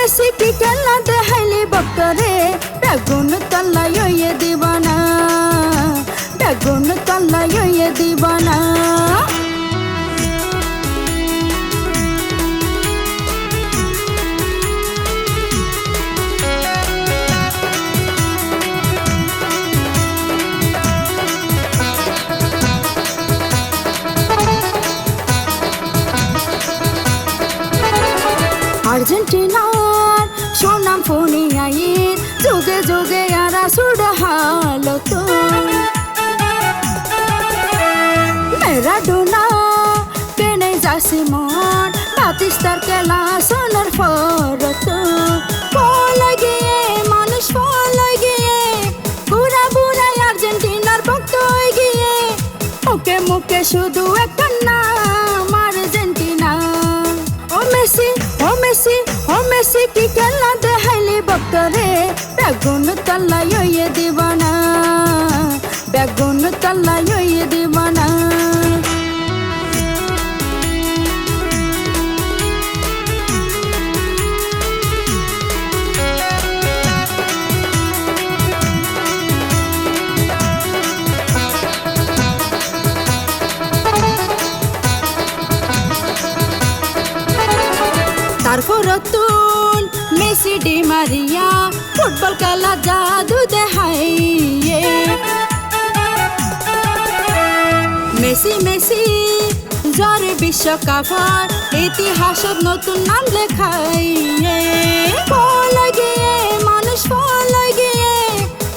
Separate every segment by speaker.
Speaker 1: Messi কি খেলা দেখাইলি ভক্তরে বেগুন তল্লাই হইয়ে দিবানা বেগুন তল্লাই হইয়ে দিবানা আর্জেন্টিনার সোনাম ফোনিয়াইর যুগে যুগে আরা সুড়হালো তো ম্যারাডোনা কেনে যাসি মন বাতিস্তার খেলা সোনার ফরত ফলে গিয়ে মানুষ ফলে গিয়ে বুড়া বুড়াই আর্জেন্টিনার ভক্ত হয়ে গিয়ে মুখে মুখে শুধু একটা নাম আর্জেন্টিনা ও মেসি ও মেসি ও মেসি কি খেলা দেখাইলি ভক্তরে বেগুন তল্লাই হইয়ে দিবানা বেগুন তল্লাই হইয়ে দিবানা তারপর তুন মেসি ডি মারিয়া ফুটবল খেলা জাদু দেখাইয়ে মেসি মেসি জ্বর বিশ্বকাপর ইতিহাসত নতুন নাম লেখাইয়ে ফলে গিয়ে মানুষ ফলে গিয়ে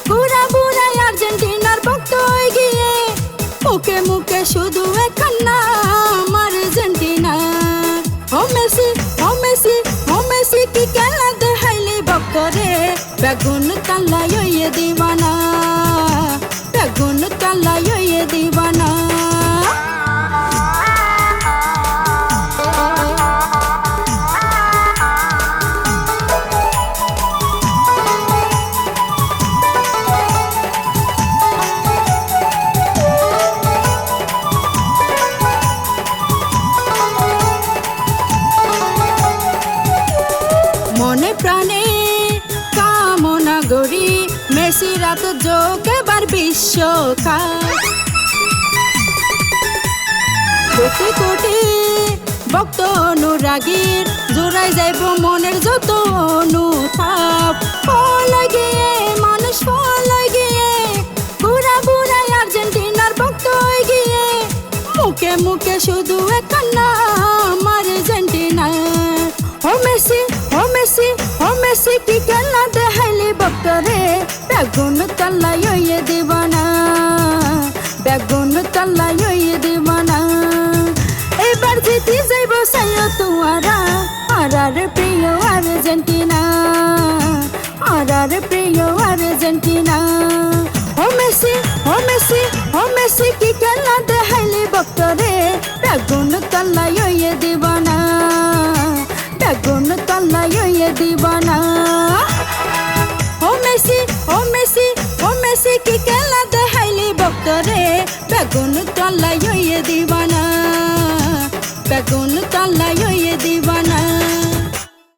Speaker 1: বুড়া বুড়াই আর্জেন্টিনার ভক্ত হয়ে গিয়ে মুখে মুখে শুধু এখন নাম আর্জেন্টিনা ও মেসি ও মেসি ও মেসি কি খেলা দেখাইলি ভক্তরে বেগুন তল্লাই হইয়ে দিবানা বেগুন তল্লাই হইয়ে দিবানা মনে প্রাণে কামনা গড়ি মেসি রাত যোগ এবার বিশ্বকাপ কোটি কোটি ভক্ত অনুরাগীর জোড়াই যাইব মনের যত অনুতাপ ফলে গিয়ে মানুষ ফলে গিয়ে বুড়া বুড়াই আর্জেন্টিনার ভক্ত হয়ে গিয়ে মুখে মুখে শুধু একটা নাম আর্জেন্টিনা ও মেসি ও মেসি ও মেসি কি খেলা দেখাইলি ভক্তরে বেগুন তল্লাই হইয়ে দিবানা বেগুন তল্লাই হইয়ে দিবানা এবার জিতি যাইব সাইও তুয়ারা আরার প্রিয় আর্জেন্টিনা আরার প্রিয় আর্জেন্টিনা ও মেসি ও মেসি ও মেসি কি খেলা দেখাইলি ভক্তরে বেগুন তল্লাই হইয়ে দিবানা বেগুন তল্লাই হইয়ে দিবানা ও মেসি ও মেসি ও মেসি কি খেলা দেখাইলি ভক্তরে বেগুন তল্লাই হইয়ে দিবানা বেগুন তল্লাই